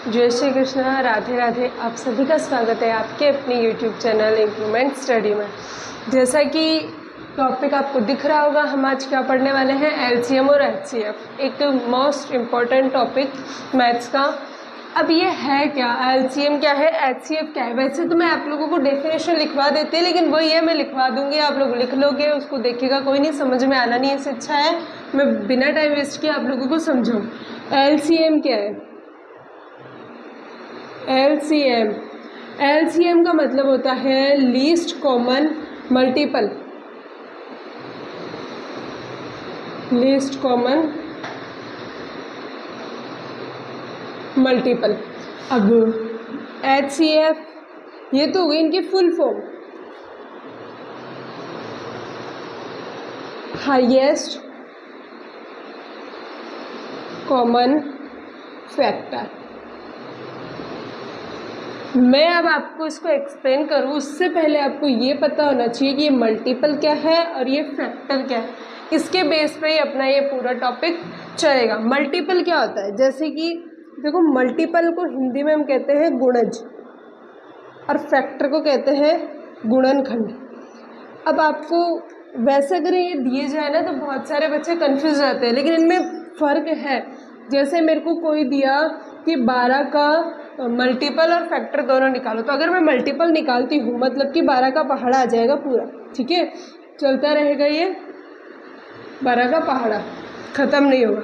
जय श्री कृष्ण, राधे राधे। आप सभी का स्वागत है आपके अपने YouTube चैनल इम्प्रूवमेंट स्टडी में। जैसा कि टॉपिक आपको दिख रहा होगा, हम आज क्या पढ़ने वाले हैं, LCM और HCF, एक मोस्ट इम्पॉर्टेंट टॉपिक मैथ्स का। अब ये है क्या, LCM क्या है, HCF क्या है। वैसे तो मैं आप लोगों को डेफिनेशन लिखवा देती है, लेकिन वही है, मैं लिखवा दूंगी, आप लोग लिख लोगे, उसको देखिएगा, कोई नहीं, समझ में आना नहीं, इससे अच्छा है मैं बिना टाइम वेस्ट किए आप लोगों को समझाऊँ। LCM क्या है, LCM का मतलब होता है least common multiple, least common multiple. अब HCF ये तो हो गई इनकी full form, highest common factor. मैं अब आपको इसको एक्सप्लेन करूँ उससे पहले आपको ये पता होना चाहिए कि ये मल्टीपल क्या है और ये फैक्टर क्या है। इसके बेस पे ही अपना ये पूरा टॉपिक चलेगा। मल्टीपल क्या होता है, जैसे कि देखो, मल्टीपल को हिंदी में हम कहते हैं गुणज और फैक्टर को कहते हैं गुणनखंड। अब आपको वैसे अगर ये दिए जाए ना तो बहुत सारे बच्चे कंफ्यूज जाते हैं, लेकिन इनमें फ़र्क है। जैसे मेरे को कोई दिया कि 12 का मल्टीपल और फैक्टर दोनों निकालो, तो अगर मैं मल्टीपल निकालती हूँ मतलब कि 12 का पहाड़ा आ जाएगा पूरा, ठीक है, चलता रहेगा, ये 12 का पहाड़ा ख़त्म नहीं होगा।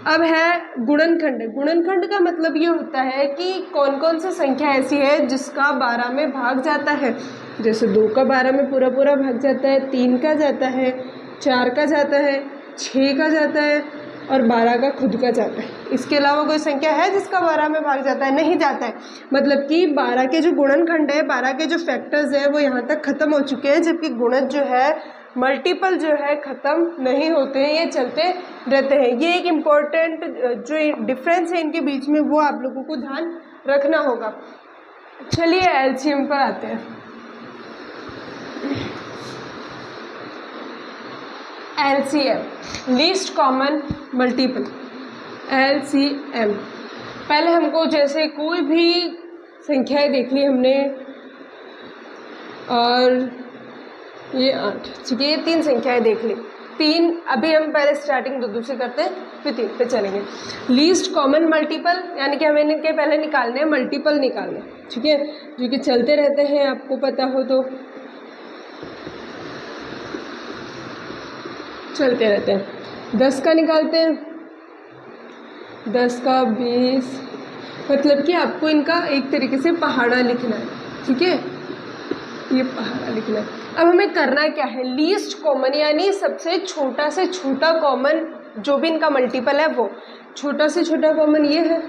अब है गुणनखंड। गुणनखंड का मतलब ये होता है कि कौन कौन सी संख्या ऐसी है जिसका 12 में भाग जाता है। जैसे 2 का 12 में पूरा पूरा भाग जाता है, 3 का जाता है, 4 का जाता है, 6 का जाता है और 12 का खुद का जाता है। इसके अलावा कोई संख्या है जिसका 12 में भाग जाता है? नहीं जाता है। मतलब कि 12 के जो गुणनखंड है, 12 के जो फैक्टर्स है वो यहाँ तक ख़त्म हो चुके हैं, जबकि गुणज जो है, मल्टीपल जो है, ख़त्म नहीं होते हैं, ये चलते रहते हैं। ये एक इम्पॉर्टेंट जो डिफरेंस है इनके बीच में वो आप लोगों को ध्यान रखना होगा। चलिए LCM पर आते हैं। LCM least common multiple, LCM। पहले हमको जैसे कोई भी संख्याएं देख ली हमने, और ये 8, ठीक है, ये 3 संख्याएं देख ली। 3 अभी हम पहले स्टार्टिंग 2 से करते हैं, फिर 3 पे चलेंगे। लीस्ट कॉमन मल्टीपल यानी कि हमें इनके पहले निकालने हैं, मल्टीपल निकालने, ठीक है, जो कि चलते रहते हैं, आपको पता हो तो चलते रहते हैं। 10 का निकालते हैं, 10 का 20, मतलब कि आपको इनका एक तरीके से पहाड़ा लिखना है, ठीक है, ये पहाड़ा लिखना है। अब हमें करना क्या है, लीस्ट कॉमन यानी सबसे छोटा से छोटा कॉमन जो भी इनका मल्टीपल है वो छोटा से छोटा कॉमन ये है,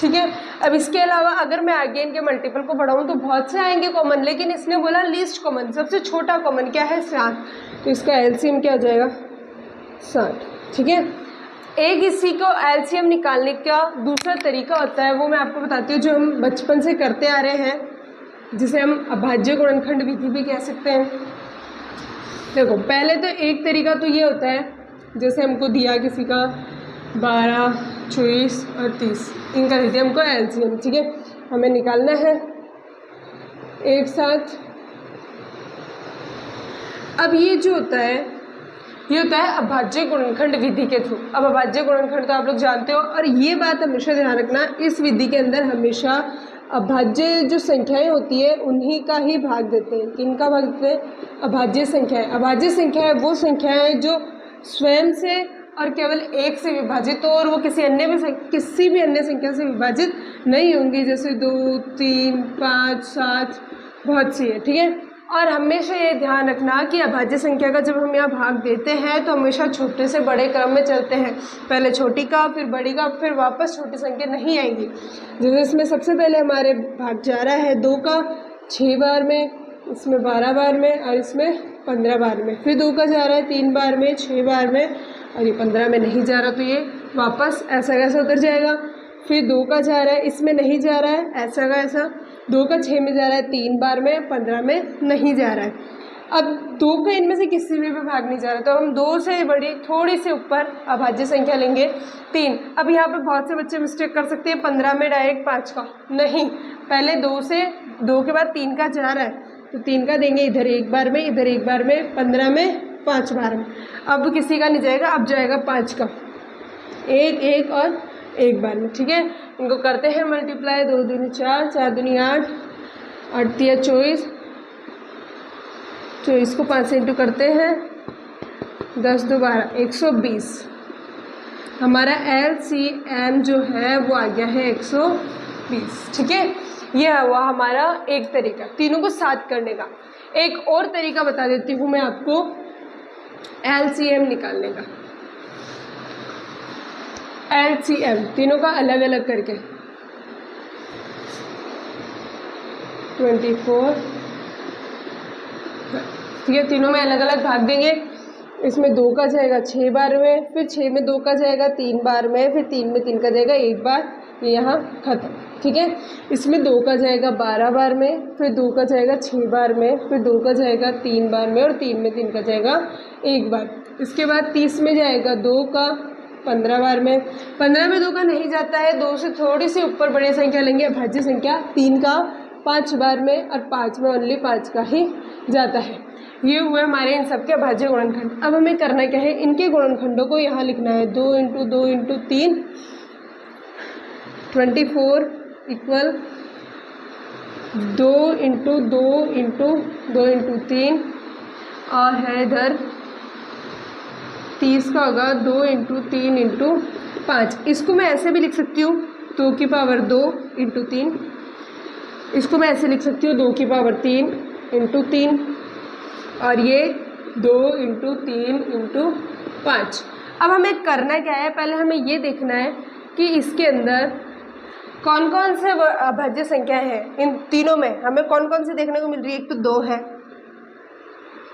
ठीक है। अब इसके अलावा अगर मैं आगे इनके मल्टीपल को बढ़ाऊँ तो बहुत से आएंगे कॉमन, लेकिन इसने बोला लीस्ट कॉमन, सबसे छोटा कॉमन क्या है, 7, तो इसका LCM क्या हो जाएगा, 7, ठीक है। एक इसी को LCM निकालने का दूसरा तरीका होता है, वो मैं आपको बताती हूँ, जो हम बचपन से करते आ रहे हैं, जिसे हम अभाज्य गुणनखंड विधि भी कह सकते हैं। देखो, पहले तो एक तरीका तो ये होता है, जैसे हमको दिया किसी का 12, 24 और 30, इनका दीजिए हमको LCM, ठीक है, हमें निकालना है एक साथ। अब ये जो होता है, ये होता है अभाज्य गुणनखंड विधि के थ्रू। अब अभाज्य गुणनखंड तो आप लोग जानते हो, और ये बात हमेशा ध्यान रखना, इस विधि के अंदर हमेशा अभाज्य जो संख्याएं होती है उन्हीं का ही भाग देते हैं। किनका भाग देते हैं, अभाज्य संख्याएं। अभाज्य संख्याएं वो संख्याएं जो स्वयं से और केवल 1 से विभाजित हो, और वो किसी भी अन्य संख्या से विभाजित नहीं होंगी, जैसे 2, 3, 5, 7, बहुत सी है, ठीक है। और हमेशा ये ध्यान रखना कि अभाज्य संख्या का जब हम यहाँ भाग देते हैं तो हमेशा छोटे से बड़े क्रम में चलते हैं, पहले छोटी का फिर बड़ी का, फिर वापस छोटी संख्या नहीं आएगी। जैसे इसमें सबसे पहले हमारे भाग जा रहा है 2 का 6 बार में, इसमें 12 बार में, और इसमें 15 बार में, फिर 2 का जा रहा है 3 बार में, 6 बार में, और ये 15 में नहीं जा रहा, तो ये वापस ऐसा कैसा उतर जाएगा। फिर 2 का जा रहा है, इसमें नहीं जा रहा है, ऐसा का ऐसा, 2 का 6 में जा रहा है 3 बार में, 15 में नहीं जा रहा है। अब 2 का इनमें से किसी में भी भाग नहीं जा रहा, तो हम 2 से बड़ी थोड़ी सी ऊपर अभाज्य संख्या लेंगे 3। अब यहाँ पे बहुत से बच्चे मिस्टेक कर सकते हैं 15 में डायरेक्ट 5 का, नहीं, पहले 2 के बाद 3 का जा रहा है, तो 3 का देंगे इधर एक बार में, इधर एक बार में, 15 में 5 बार में। अब किसी का नहीं जाएगा, अब जाएगा 5 का, एक और एक बार में, ठीक है। इनको करते हैं मल्टीप्लाई, 2 दूनी 4, 4 दूनी 8, 8 तिया 24, 24 को 5 से इंटू करते हैं, 10 2 12, 120। हमारा LCM जो है वो आ गया है 120, ठीक है। यह हुआ हमारा एक तरीका तीनों को साथ करने का। एक और तरीका बता देती हूँ मैं आपको LCM निकालने का। LCM तीनों का अलग अलग करके 24, ठीक है, तीनों में अलग अलग भाग देंगे। इसमें 2 का जाएगा 6 बार में, फिर 6 में 2 का जाएगा 3 बार में, फिर 3 में 3 का जाएगा 1 बार, ये यहाँ खत्म, ठीक है। इसमें 2 का जाएगा 12 बार में, फिर 2 का जाएगा 6 बार में, फिर 2 का जाएगा 3 बार में, और 3 में 3 का जाएगा 1 बार। इसके बाद 30 में जाएगा 2 का 15 बार में, 15 में 2 का नहीं जाता है, 2 से थोड़ी सी ऊपर बड़ी संख्या लेंगे अभाज्य संख्या 3 का 5 बार में, और 5 में ओनली 5 का ही जाता है। ये हुए हमारे इन सब के अभाज्य गुणनखंड। अब हमें करना क्या है, इनके गुणनखंडों को यहाँ लिखना है। 2 × 2 × 3 24 इक्वल 2 × 2 × 2 × 3, और है इधर 30 का होगा 2 × 3 × 5। इसको मैं ऐसे भी लिख सकती हूँ 2 की पावर 2 × 3, इसको मैं ऐसे लिख सकती हूँ 2 की पावर 3 × 3, और ये 2 × 3 × 5। अब हमें करना क्या है, पहले हमें ये देखना है कि इसके अंदर कौन कौन से अभाज्य संख्या है। इन तीनों में हमें कौन कौन से देखने को मिल रही है। एक तो 2 है,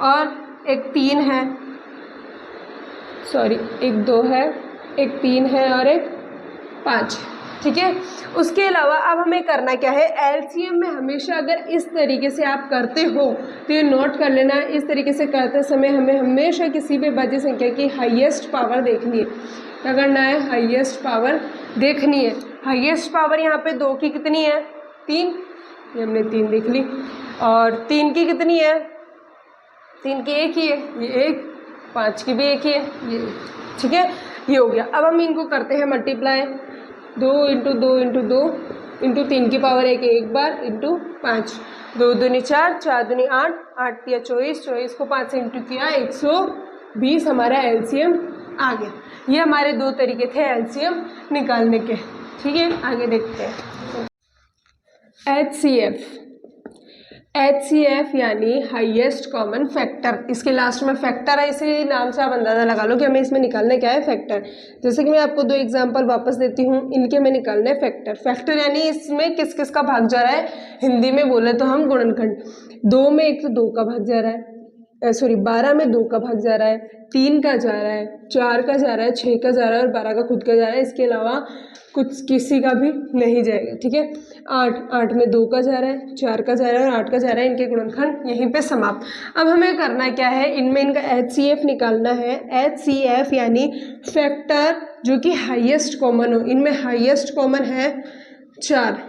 और एक 3 है, सॉरी, एक 2 है, एक 3 है, और एक 5, ठीक है। उसके अलावा अब हमें करना क्या है, LCM में हमेशा अगर इस तरीके से आप करते हो तो ये नोट कर लेना, इस तरीके से करते समय हमें हमेशा किसी भी अभाज्य संख्या की हाईएस्ट पावर देखनी है। क्या करना है, हाईएस्ट पावर देखनी है। हाईएस्ट पावर यहाँ पे 2 की कितनी है, 3, ये हमने 3 देख ली, और 3 की कितनी है, 3 की 1 ही है, ये 1, 5 की भी 1 ही है, ये, ठीक है। ये हो गया। अब हम इनको करते हैं मल्टीप्लाई, 2 × 2 × 2 × 3 की पावर 1 एक बार × 5, 2 दूनी 4, 4 दूनी 8, 8 तिया 24, 24 को 5 से इंटू किया 120 हमारा LCM आ गया। ये हमारे 2 तरीके थे LCM निकालने के, ठीक है। आगे देखते हैं HCF यानी हाईएस्ट कॉमन फैक्टर। इसके लास्ट में फैक्टर है, इसी नाम से आप अंदाज़ा लगा लो कि हमें इसमें निकालना क्या है, फैक्टर। जैसे कि मैं आपको 2 एग्जांपल वापस देती हूँ, इनके में निकालना है फैक्टर। फैक्टर यानी इसमें किस किस का भाग जा रहा है, हिंदी में बोले तो हम गुणनखंड। 2 में एक तो 2 का भाग जा रहा है, सॉरी 12 में 2 का भाग जा रहा है, 3 का जा रहा है, 4 का जा रहा है, 6 का जा रहा है, और 12 का खुद का जा रहा है। इसके अलावा कुछ किसी का भी नहीं जाएगा, ठीक है। 8 में 2 का जा रहा है, 4 का जा रहा है, और 8 का जा रहा है। इनके गुणनखंड यहीं पे समाप्त। अब हमें करना क्या है, इनमें इनका HCF निकालना है। HCF यानी फैक्टर जो कि हाईएस्ट कॉमन हो। इनमें हाईएस्ट कॉमन है 4,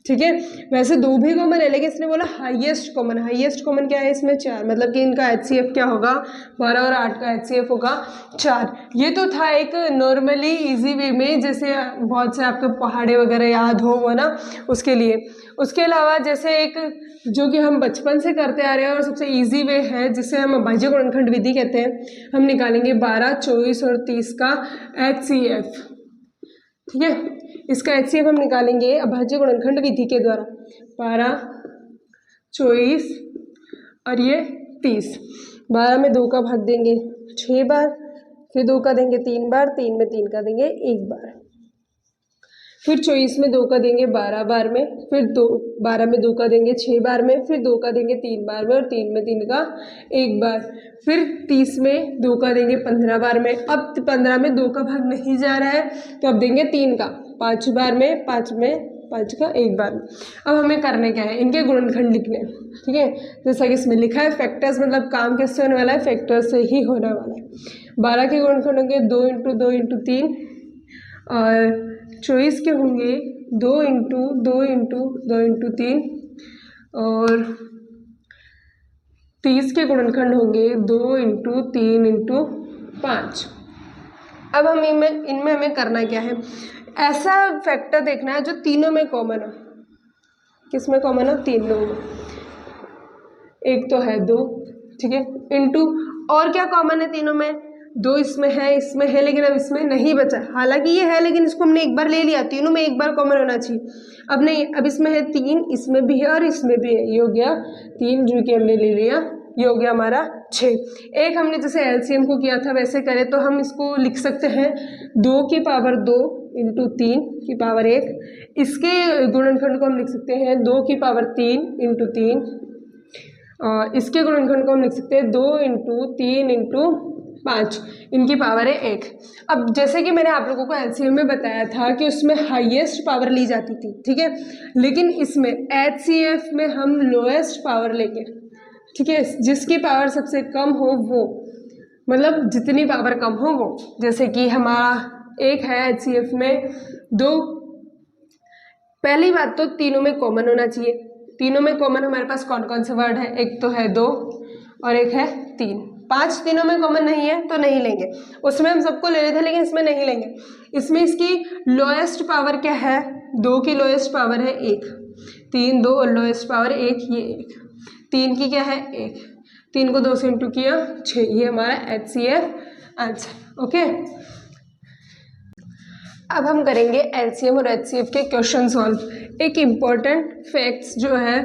ठीक है। वैसे 2 भी कॉमन है, लेकिन इसने बोला हाईएस्ट कॉमन। हाईएस्ट कॉमन क्या है इसमें, 4, मतलब कि इनका HCF क्या होगा, 12 और 8 का HCF होगा 4। ये तो था एक नॉर्मली इजी वे में, जैसे बहुत से आपको पहाड़े वगैरह याद हो वो ना, उसके लिए। उसके अलावा जैसे एक जो कि हम बचपन से करते आ रहे हैं और सबसे ईजी वे है, जिसे हम अभाज्य गुणनखंड विधि कहते हैं। हम निकालेंगे 12, 24 और 30 का HCF, ठीक है। इसका HCF हम निकालेंगे अभाज्य गुणनखंड विधि के द्वारा। 12, 24 और ये 30। 12 में 2 का भाग देंगे 6 बार, फिर 2 का देंगे 3 बार, 3 में 3 का देंगे 1 बार, फिर 24 में 2 का देंगे 12 बार में, फिर 12 में 2 का देंगे 6 बार में, फिर 2 का देंगे 3 बार में, और 3 में 3 का 1 बार, फिर 30 में 2 का देंगे 15 बार में। अब 15 में 2 का भाग नहीं जा रहा है, तो अब देंगे 3 का 5 बार में, 5 में 5 का 1 बार में। अब हमें करने क्या है, इनके गुणनखंड लिखने हैं, ठीक है। जैसा कि इसमें लिखा है फैक्टर्स, मतलब काम किससे होने वाला है, फैक्टर से ही होने वाला है। 12 के गुणनखंड होंगे 2 × 2 × 3 और 24 के होंगे 2 × 2 × 2 × 3 और 30 के गुणनखंड होंगे 2 × 3 × 5। अब हम इनमें हमें करना क्या है, ऐसा फैक्टर देखना है जो तीनों में कॉमन हो। किस में कॉमन हो, तीनों में। एक तो है 2, ठीक है, इंटू और क्या कॉमन है तीनों में, 2 इसमें है लेकिन अब इसमें नहीं बचा। हालांकि ये है लेकिन इसको हमने एक बार ले लिया, तीनों में एक बार कॉमन होना चाहिए। अब नहीं, अब इसमें है 3, इसमें भी है और इसमें भी है, ये हो गया 3 जो कि हमने ले लिया, ये हो गया हमारा 6। एक हमने जैसे एलसीएम को किया था वैसे करें तो हम इसको लिख सकते हैं 2 की पावर 2 × 3 की पावर 1। इसके गुणनखंड को हम लिख सकते हैं 2 की पावर 3 × 3 और इसके गुणनखंड को हम लिख सकते हैं 2 × 3 × 5, इनकी पावर है 1। अब जैसे कि मैंने आप लोगों को एलसीएम में बताया था कि उसमें हाईएस्ट पावर ली जाती थी, ठीक है, लेकिन इसमें एचसीएफ में हम लोएस्ट पावर लेंगे, ठीक है, जिसकी पावर सबसे कम हो वो, मतलब जितनी पावर कम हो वो। जैसे कि हमारा एक है एचसीएफ में 2, पहली बात तो तीनों में कॉमन होना चाहिए। तीनों में कॉमन हमारे पास कौन कौन से वर्ड है, एक तो है 2 और एक है 3। 5 तीनों में कॉमन नहीं है तो नहीं लेंगे, उसमें हम सबको ले रहे थे लेकिन इसमें नहीं लेंगे। इसमें इसकी लोएस्ट पावर क्या है, 2 की लोएस्ट पावर है 1, 3 2 और लोएस्ट पावर 1, ये 1, 3 की क्या है 1, 3 को 2 से इंटू किया 6, ये हमारा एचसीएफ आंसर। ओके, अब हम करेंगे एलसीएम और एचसीएफ के क्वेश्चन सॉल्व। एक इम्पॉर्टेंट फैक्ट्स जो है,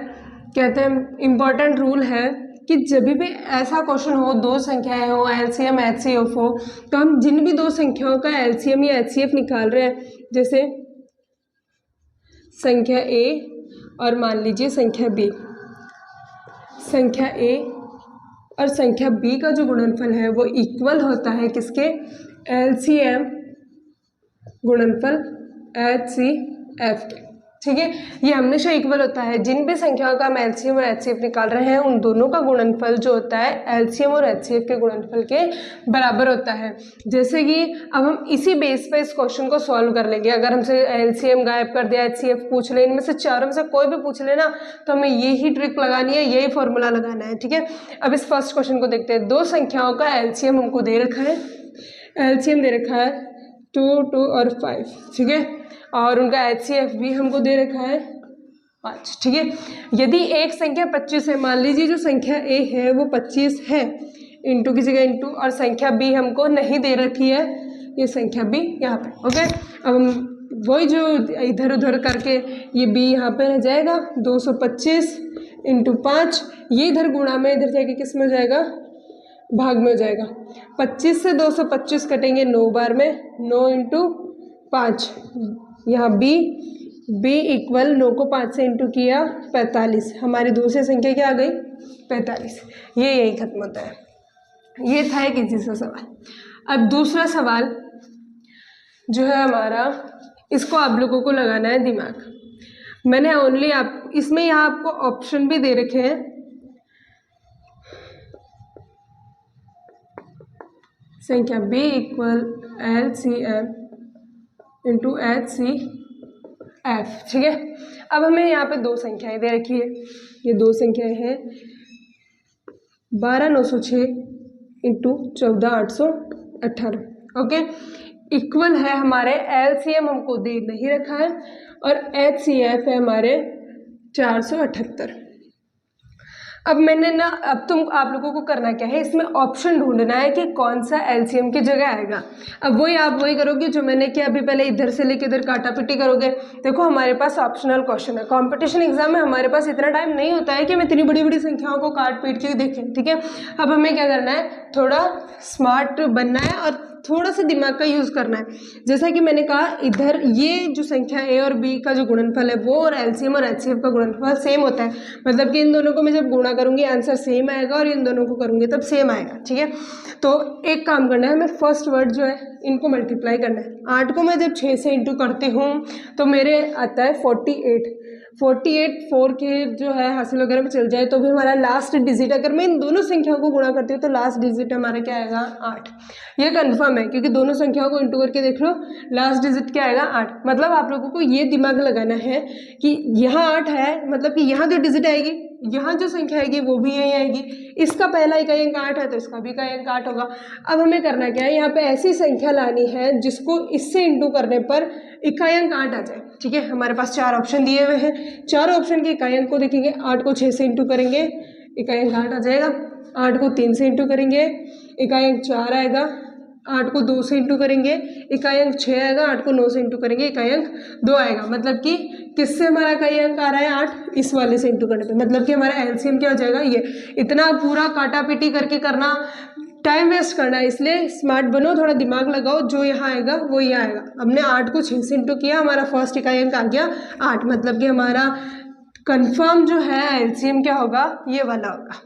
कहते हैं इम्पॉर्टेंट रूल है कि जब भी ऐसा क्वेश्चन हो, 2 संख्याएं हो, एलसीएम एचसीएफ हो, तो हम जिन भी 2 संख्याओं का एलसीएम या एचसीएफ निकाल रहे हैं, जैसे संख्या ए और मान लीजिए संख्या बी, संख्या ए और संख्या बी का जो गुणनफल है वो इक्वल होता है किसके, एलसीएम गुणनफल एचसीएफ के, ठीक है। ये हमेशा इक्वल होता है, जिन भी संख्याओं का हम एलसीएम और एचसीएफ निकाल रहे हैं उन दोनों का गुणनफल जो होता है एलसीएम और एचसीएफ के गुणनफल के बराबर होता है। जैसे कि अब हम इसी बेस पे इस क्वेश्चन को सॉल्व कर लेंगे। अगर हमसे एलसीएम गायब कर दिया, एचसीएफ पूछ ले, इनमें से चारों में से कोई भी पूछ लेना तो हमें यही ट्रिक लगानी है, यही फॉर्मूला लगाना है, ठीक है। अब इस फर्स्ट क्वेश्चन को देखते हैं। 2 संख्याओं का एलसीएम हमको दे रखा है, एलसीएम दे रखा है 2 2 और 5, ठीक है, और उनका एचसीएफ भी हमको दे रखा है 5, ठीक है। यदि एक संख्या 25 है, मान लीजिए जो संख्या ए है वो 25 है, इंटू की जगह इंटू, और संख्या बी हमको नहीं दे रखी है, ये संख्या बी यहाँ पे, ओके। अब हम वही जो इधर उधर करके ये बी यहाँ पे रह जाएगा, 225 × 5, ये इधर गुणा में इधर जाके किस में जाएगा, भाग में हो जाएगा। 25 से 225 कटेंगे 9 बार में, 9 × 5, यहाँ b इक्वल 9 को 5 से इंटू किया 45, हमारी दूसरी संख्या क्या आ गई 45। ये यही खत्म होता है। ये था एक इजी सा सवाल। अब दूसरा सवाल जो है हमारा, इसको आप लोगों को लगाना है दिमाग। मैंने ओनली आप इसमें यहाँ आपको ऑप्शन भी दे रखे हैं, संख्या b इक्वल LCM × HCF, ठीक है। अब हमें यहाँ पे 2 संख्याएं दे रखी है, ये 2 संख्याएं हैं 12,906 × 14,818, ओके। इक्वल है हमारे LCM हमको दे नहीं रखा है और HCF है हमारे 478। अब मैंने ना, अब आप लोगों को करना क्या है, इसमें ऑप्शन ढूंढना है कि कौन सा एलसीएम की जगह आएगा। अब वही आप वही करोगे जो मैंने किया अभी, पहले इधर से लेके इधर काटा पिटी करोगे। देखो हमारे पास ऑप्शनल क्वेश्चन है, कंपटीशन एग्जाम में हमारे पास इतना टाइम नहीं होता है कि हम इतनी बड़ी बड़ी संख्याओं को काट पीट के देखें, ठीक है। अब हमें क्या करना है, थोड़ा स्मार्ट बनना है और थोड़ा सा दिमाग का यूज़ करना है। जैसा कि मैंने कहा, इधर ये जो संख्या ए और बी का जो गुणनफल है वो और एलसीएम और एचसीएफ का गुणनफल सेम होता है, मतलब कि इन दोनों को मैं जब गुणा करूँगी आंसर सेम आएगा और इन दोनों को करूँगी तब सेम आएगा। ठीक है, तो एक काम करना है, हमें फर्स्ट वर्ड जो है इनको मल्टीप्लाई करना है। 8 को मैं जब 6 से इंटू करती हूँ तो मेरे आता है 48। 4 के जो है हासिल वगैरह में चल जाए तो भी हमारा लास्ट डिजिट, अगर मैं इन दोनों संख्याओं को गुणा करती हूँ तो लास्ट डिजिट हमारा क्या आएगा 8। ये कंफर्म है क्योंकि दोनों संख्याओं को इंटू करके देख लो, लास्ट डिजिट क्या आएगा 8। मतलब आप लोगों को ये दिमाग लगाना है कि यहाँ 8 है, मतलब कि यहाँ जो डिजिट आएगी, यहाँ जो संख्या आएगी वो भी यही आएगी। इसका पहला इकाई अंक 8 है तो इसका भी इकाई अंक 8 होगा। अब हमें करना क्या है, यहाँ पे ऐसी संख्या लानी है जिसको इससे इंटू करने पर इकाई अंक 8 आ जाए। ठीक है, हमारे पास 4 ऑप्शन दिए हुए हैं, 4 ऑप्शन के इकाई अंक को देखेंगे। 8 को 6 से इंटू करेंगे, इकाई अंक 8 आ जाएगा। 8 को 3 से इंटू करेंगे, इकाई अंक 4 आएगा। 8 को 2 से इंटू करेंगे, इकाई अंक 6 आएगा। 8 को 9 से इंटू करेंगे, इकाई अंक 2 आएगा। मतलब कि किससे हमारा इकाई अंक आ रहा है 8, इस वाले से इंटू करने पे, मतलब कि हमारा एलसीएम क्या हो जाएगा ये। इतना पूरा काटा पीटी करके करना, टाइम वेस्ट करना है, इसलिए स्मार्ट बनो, थोड़ा दिमाग लगाओ, जो यहाँ आएगा वो यहाँ आएगा। हमने 8 को 6 से इंटू किया, हमारा फर्स्ट इकाई अंक आ गया 8, मतलब कि हमारा कंफर्म जो है एलसीएम क्या होगा, ये वाला होगा।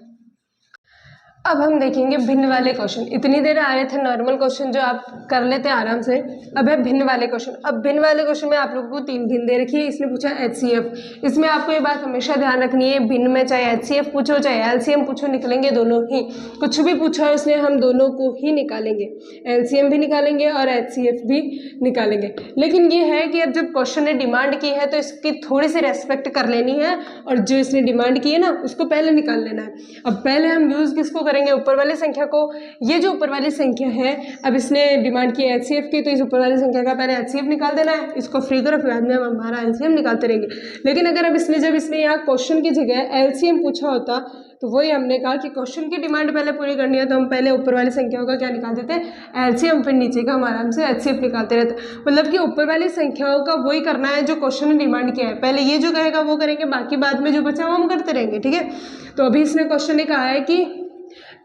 अब हम देखेंगे भिन्न वाले क्वेश्चन। इतनी देर आ रहे थे नॉर्मल क्वेश्चन जो आप कर लेते हैं आराम से, अब है भिन्न वाले क्वेश्चन। अब भिन्न वाले क्वेश्चन में आप लोगों को 3 भिन्न दे रखी है। इसने पूछा एचसीएफ, इसमें आपको ये बात हमेशा ध्यान रखनी है, भिन्न में चाहे एचसीएफ पूछो चाहे एलसीएम पूछो, निकलेंगे दोनों ही। कुछ भी पूछा है उसने, हम दोनों को ही निकालेंगे, एलसीएम भी निकालेंगे और एचसीएफ भी निकालेंगे। लेकिन ये है कि अब जब क्वेश्चन ने डिमांड की है तो इसकी थोड़ी सी रेस्पेक्ट कर लेनी है, और जो इसने डिमांड की है ना उसको पहले निकाल लेना है। अब पहले हम यूज़ किसको करेंगे, ऊपर वाली संख्या को। ये जो ऊपर वाली संख्या है, अब इसने डिमांड की एचसीएफ की, तो इस ऊपर वाली संख्या का पहले एचसीएफ निकाल देना है, इसको फ्री करो, फिर बाद में हम हमारा एलसीएम निकालते रहेंगे। लेकिन अगर अब जब इसने यहाँ क्वेश्चन की जगह एलसीएम पूछा होता तो वही हमने कहा कि क्वेश्चन की डिमांड पहले पूरी करनी है तो हम पहले ऊपर वाली संख्याओं का क्या निकाल देते हैं, एलसीएम, फिर नीचे का हम आराम से एचसीएफ निकालते रहते। मतलब कि ऊपर वाली संख्याओं का वही करना है जो क्वेश्चन ने डिमांड किया है, पहले ये जो कहेगा वो करेंगे, बाकी बाद में जो बचा वो हम करते रहेंगे। ठीक है, तो अभी इसने क्वेश्चन ने कहा है कि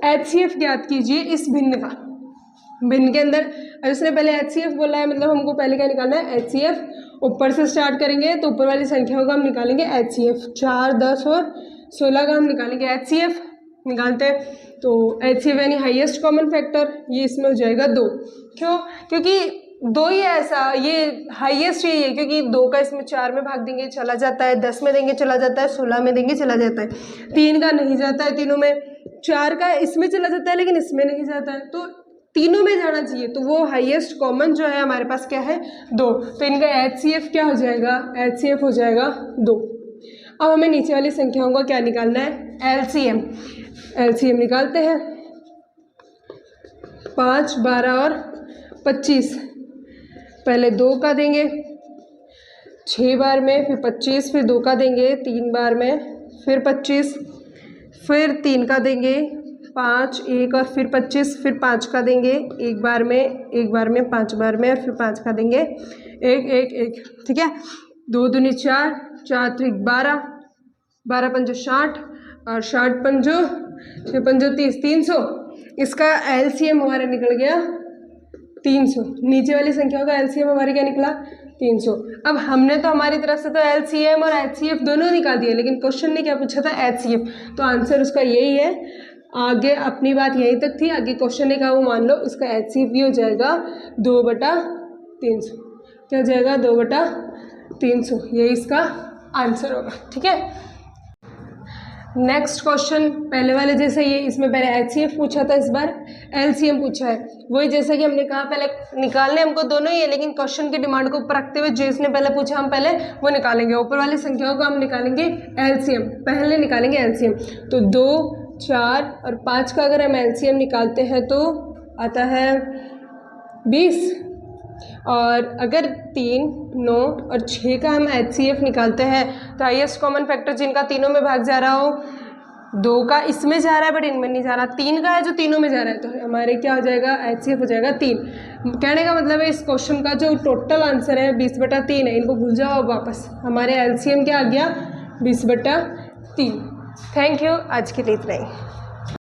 एचसीएफ ज्ञात कीजिए इस भिन्न का। भिन्न के अंदर इसने पहले एचसीएफ बोला है, मतलब हमको पहले क्या निकालना है, एचसीएफ। ऊपर से स्टार्ट करेंगे तो ऊपर वाली संख्याओं का हम निकालेंगे एचसीएफ, 4, 10 और 16 का हम निकालेंगे एचसीएफ। निकालते हैं तो एचसीएफ यानी हाईएस्ट कॉमन फैक्टर, ये इसमें हो जाएगा 2। क्यों, क्योंकि 2 ही ऐसा, ये हाईएस्ट यही है, क्योंकि 2 का इसमें 4 में भाग देंगे चला जाता है, 10 में देंगे चला जाता है, 16 में देंगे चला जाता है, 3 का नहीं जाता है तीनों में, 4 का इसमें चला जाता है लेकिन इसमें नहीं जाता है, तो तीनों में जाना चाहिए, तो वो हाईएस्ट कॉमन जो है हमारे पास क्या है 2। तो इनका एचसीएफ क्या हो जाएगा, एचसीएफ हो जाएगा 2। अब हमें नीचे वाली संख्याओं का क्या निकालना है, एलसीएम। एलसीएम निकालते हैं, 5, 12 और 25। पहले 2 का देंगे 6 बार में, फिर 25, फिर 2 का देंगे 3 बार में, फिर 25, फिर 3 का देंगे 5, 1 और फिर 25, फिर 5 का देंगे 1 बार में 5 बार में, और फिर 5 का देंगे 1, 1, 1। ठीक है, 2 दूनी 4, 4 त्रिक 12, 12 पंजो 60 और 60 पंजो 6 पंजो 30, 300। इसका एलसीएम हमारा निकल गया 300। नीचे वाली संख्याओं का एलसीएम हमारे क्या निकला 300। अब हमने तो हमारी तरफ से तो एलसीएम और एचसीएफ दोनों निकाल दिए, लेकिन क्वेश्चन ने क्या पूछा था, एचसीएफ, तो आंसर उसका यही है। आगे अपनी बात यहीं तक थी, आगे क्वेश्चन ने कहा वो मान लो, इसका एचसीएफ भी हो जाएगा 2/300। क्या हो जाएगा 2/300, यही इसका आंसर होगा। ठीक है, नेक्स्ट क्वेश्चन पहले वाले जैसे ये, इसमें पहले एचसीएफ पूछा था, इस बार एलसीएम पूछा है। वही जैसा कि हमने कहा पहले निकालने हमको दोनों ही है, लेकिन क्वेश्चन की डिमांड को ऊपर रखते हुए जो इसने पहले पूछा हम पहले वो निकालेंगे। ऊपर वाली संख्याओं को हम निकालेंगे एलसीएम, पहले निकालेंगे एलसीएम। तो 2, 4 और 5 का अगर हम एलसीएम निकालते हैं तो आता है 20, और अगर 3, 9 और 6 का हम एचसीएफ निकालते हैं तो हाईएस्ट कॉमन फैक्टर जिनका तीनों में भाग जा रहा हो, 2 का इसमें जा रहा है बट इनमें नहीं जा रहा, 3 का है जो तीनों में जा रहा है, तो हमारे क्या हो जाएगा, एचसीएफ हो जाएगा 3। कहने का मतलब है इस क्वेश्चन का जो टोटल आंसर है 20/3 है। इनको भूल जाओ वापस, हमारे एलसीएम क्या आ गया 20/3। थैंक यू, आज के लिए इतना ही।